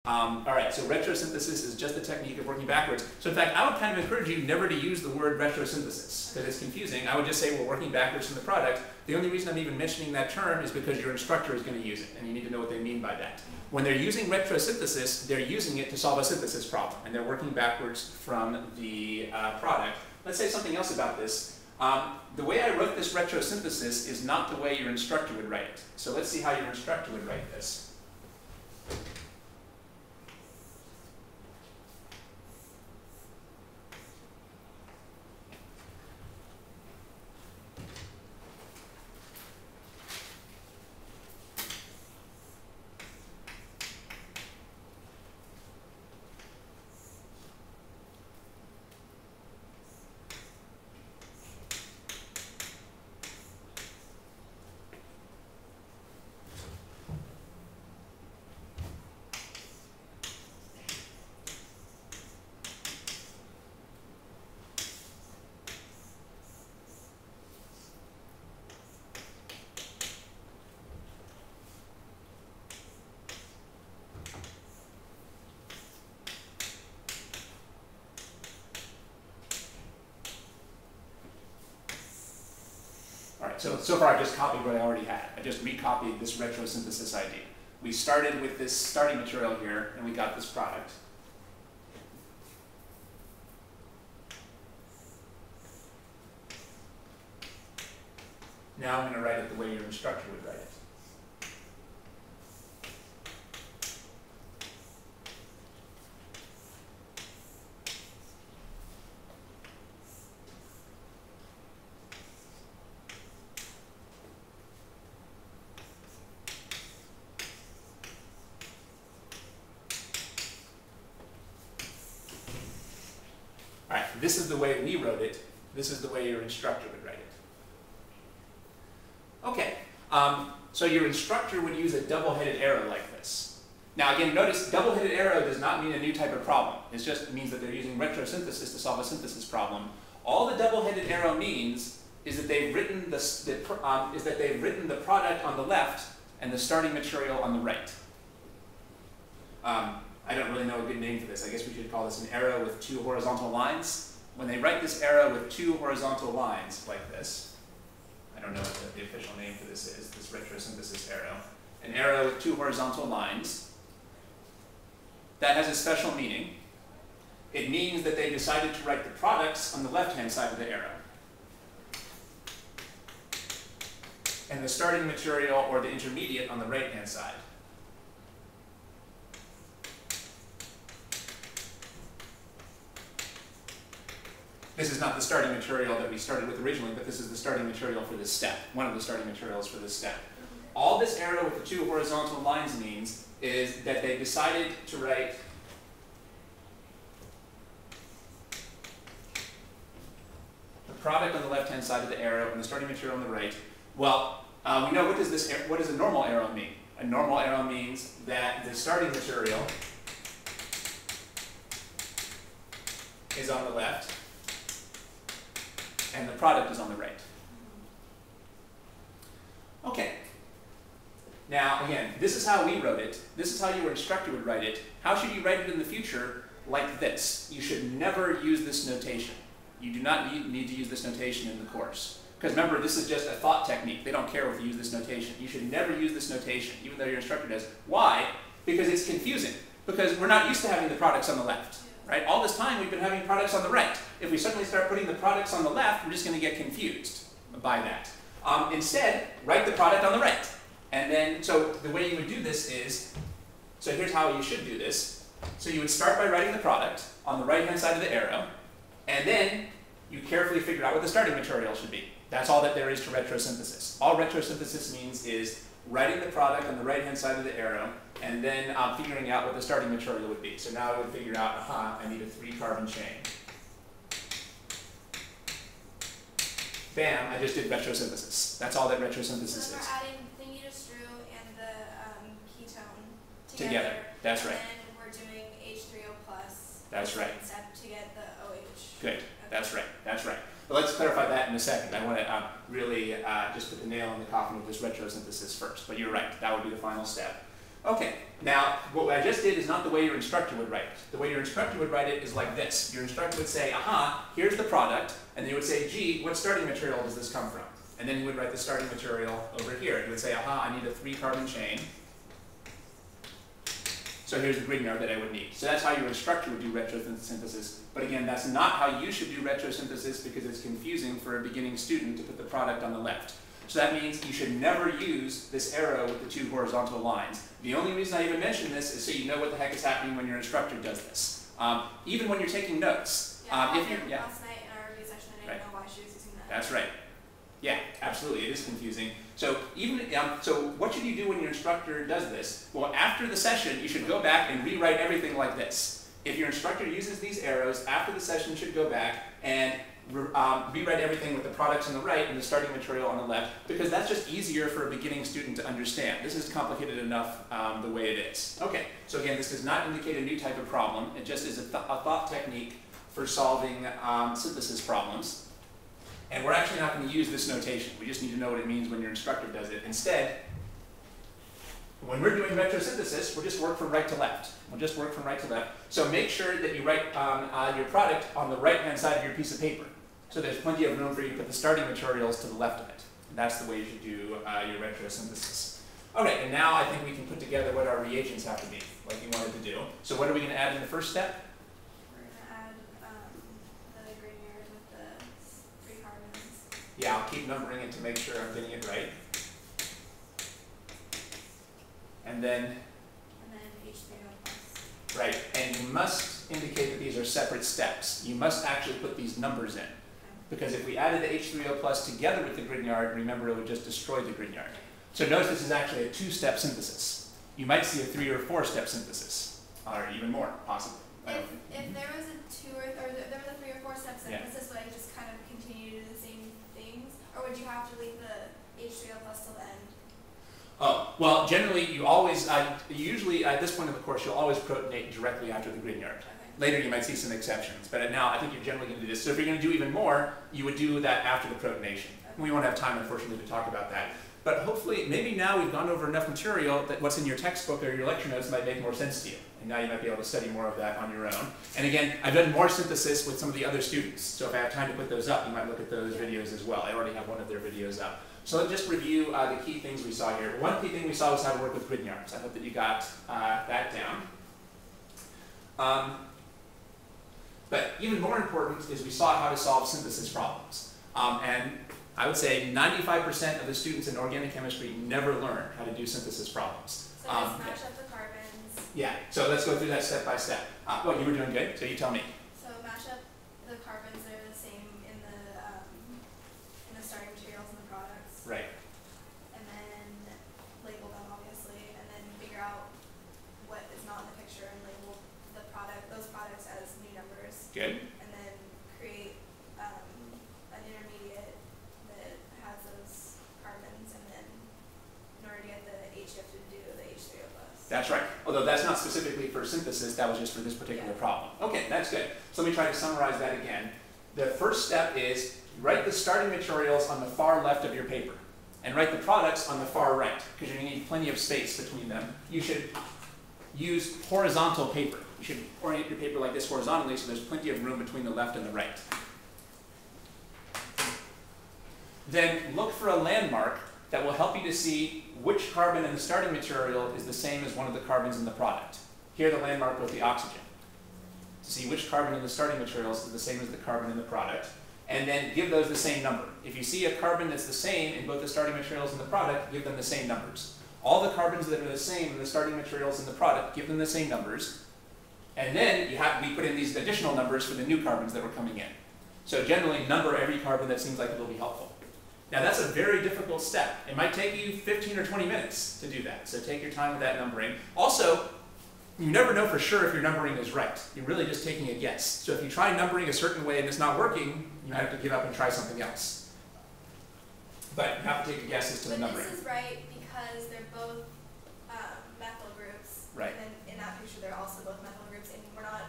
All right, so retrosynthesis is just the technique of working backwards. So in fact, I would kind of encourage you never to use the word retrosynthesis because it's confusing. I would just say we're working backwards from the product. The only reason I'm even mentioning that term is because your instructor is going to use it, and you need to know what they mean by that. When they're using retrosynthesis, they're using it to solve a synthesis problem, and they're working backwards from the product. Let's say something else about this. The way I wrote this retrosynthesis is not the way your instructor would write it. So let's see how your instructor would write this. So far I just copied what I already had. I just recopied this retrosynthesis idea. We started with this starting material here, and we got this product. Now I'm going to write it the way your instructor would write it. This is the way we wrote it. This is the way your instructor would write it. Okay, so your instructor would use a double-headed arrow like this. Now again, notice double-headed arrow does not mean a new type of problem. It just means that they're using retrosynthesis to solve a synthesis problem. All the double-headed arrow means is that they've written the product on the left and the starting material on the right. I don't really know a good name for this. I guess we should call this an arrow with two horizontal lines. When they write this arrow with two horizontal lines like this, I don't know what the official name for this is, this retrosynthesis arrow, an arrow with two horizontal lines, that has a special meaning. It means that they decided to write the products on the left-hand side of the arrow, and the starting material or the intermediate on the right-hand side. This is not the starting material that we started with originally, but this is the starting material for this step, one of the starting materials for this step. All this arrow with the two horizontal lines means is that they decided to write the product on the left-hand side of the arrow and the starting material on the right. Well, we know what does a normal arrow mean? A normal arrow means that the starting material is on the left, and the product is on the right. Okay. Now, again, this is how we wrote it. This is how your instructor would write it. How should you write it in the future? Like this. You should never use this notation. You do not need to use this notation in the course. Because remember, this is just a thought technique. They don't care if you use this notation. You should never use this notation, even though your instructor does. Why? Because it's confusing. Because we're not used to having the products on the left. Right? All this time we've been having products on the right. If we suddenly start putting the products on the left, we're just going to get confused by that. Instead, write the product on the right. And then, so the way you would do this is, so here's how you should do this. So you would start by writing the product on the right-hand side of the arrow, and then you carefully figure out what the starting material should be. That's all that there is to retrosynthesis. All retrosynthesis means is writing the product on the right-hand side of the arrow, and then figuring out what the starting material would be. So now I would figure out, I need a 3-carbon chain. Bam, I just did retrosynthesis. That's all that retrosynthesis is. So we're adding the Nitrostrue and the ketone Together. That's right. And we're doing H3O+. That's right. Step to get the OH. Good. Okay. That's right. That's right. But let's clarify that in a second. I want to really just put the nail in the coffin with this retrosynthesis first. But you're right. That would be the final step. Okay, now what I just did is not the way your instructor would write it. The way your instructor would write it is like this. Your instructor would say, aha, here's the product, and then he would say, gee, what starting material does this come from? And then he would write the starting material over here. He would say, aha, I need a 3-carbon chain. So here's the Grignard that I would need. So that's how your instructor would do retrosynthesis. But again, that's not how you should do retrosynthesis because it's confusing for a beginning student to put the product on the left. So that means you should never use this arrow with the 2 horizontal lines. The only reason I even mention this is so you know what the heck is happening when your instructor does this. Even when you're taking notes. Last night in our review session, I didn't know why she was using that. That's right. Yeah, absolutely, it is confusing. So so what should you do when your instructor does this? Well, after the session, you should go back and rewrite everything like this. If your instructor uses these arrows, after the session, you should go back and rewrite everything with the products on the right and the starting material on the left, because that's just easier for a beginning student to understand. This is complicated enough the way it is. Okay, so again, this does not indicate a new type of problem. It just is a thought technique for solving synthesis problems. And we're actually not going to use this notation. We just need to know what it means when your instructor does it. Instead, when we're doing retrosynthesis, we'll just work from right to left. We'll just work from right to left. So make sure that you write your product on the right-hand side of your piece of paper. So there's plenty of room for you to put the starting materials to the left of it. And that's the way you should do your retrosynthesis. Okay, and now I think we can put together what our reagents have to be, like we wanted to do. So what are we going to add in the first step? Yeah, I'll keep numbering it to make sure I'm getting it right. And then H3O+. Right, and you must indicate that these are separate steps. You must actually put these numbers in. Okay. Because if we added the H3O+ together with the Grignard, remember it would just destroy the Grignard. So notice this is actually a 2-step synthesis. You might see a 3 or 4-step synthesis, or even more, possibly. If there was a 2 or there was a 3 or 4-step synthesis, would I just kind of continue to do the same things, or would you have to leave the H3O+ till the end? Oh, well, generally you always, usually at this point of the course, you'll always protonate directly after the Grignard. Okay. Later you might see some exceptions, but now I think you're generally going to do this. So if you're going to do even more, you would do that after the protonation. Okay. We won't have time, unfortunately, to talk about that. But hopefully, maybe now we've gone over enough material that what's in your textbook or your lecture notes might make more sense to you. And now you might be able to study more of that on your own. And again, I've done more synthesis with some of the other students. So if I have time to put those up, you might look at those videos as well. I already have one of their videos up. So let's just review the key things we saw here. One key thing we saw was how to work with Grignards. I hope that you got that down. But even more important is we saw how to solve synthesis problems. And I would say 95% of the students in organic chemistry never learn how to do synthesis problems. So just match up the carbons. Yeah, so let's go through that step by step. Well, you were doing good, so you tell me. So match up the carbons that are the same in the starting materials and the products. Right. And then label them, obviously, and then figure out what is not in the picture and label those products as new numbers. Good. And then create an intermediate that has those carbons, and then in order to get the H, you have to do the H3O+. That's right. Although that's not specifically for synthesis, that was just for this particular problem. Okay, that's good. So let me try to summarize that again. The first step is write the starting materials on the far left of your paper and write the products on the far right, because you're going to need plenty of space between them. You should use horizontal paper. You should orient your paper like this horizontally so there's plenty of room between the left and the right. Then look for a landmark that will help you to see which carbon in the starting material is the same as one of the carbons in the product. Here the landmark with the oxygen. To see which carbon in the starting materials is the same as the carbon in the product, and then give those the same number. If you see a carbon that's the same in both the starting materials and the product, give them the same numbers. All the carbons that are the same in the starting materials and the product, give them the same numbers. And then we put in these additional numbers for the new carbons that were coming in. So generally number every carbon that seems like it will be helpful. Now that's a very difficult step. It might take you 15 or 20 minutes to do that. So take your time with that numbering. Also, you never know for sure if your numbering is right. You're really just taking a guess. So if you try numbering a certain way and it's not working, you might have to give up and try something else. But you have to take a guess as to the numbering. This is right because they're both methyl groups. Right. And then in that picture they're also both methyl groups, and we're not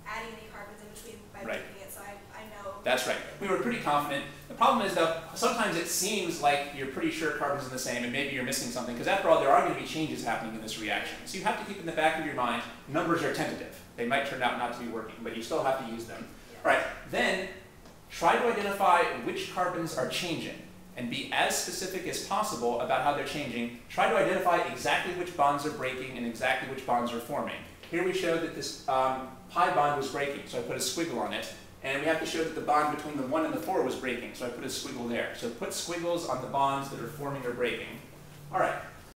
adding any carbons in between by Right. breaking it, so I know. That's right. We were pretty confident. The problem is, though, sometimes it seems like you're pretty sure carbons are the same, and maybe you're missing something, because after all, there are going to be changes happening in this reaction. So you have to keep in the back of your mind, numbers are tentative. They might turn out not to be working, but you still have to use them. Yeah. All right, then try to identify which carbons are changing, and be as specific as possible about how they're changing. Try to identify exactly which bonds are breaking and exactly which bonds are forming. Here we showed that this pi bond was breaking, so I put a squiggle on it. And we have to show that the bond between the 1 and the 4 was breaking, so I put a squiggle there. So put squiggles on the bonds that are forming or breaking. All right,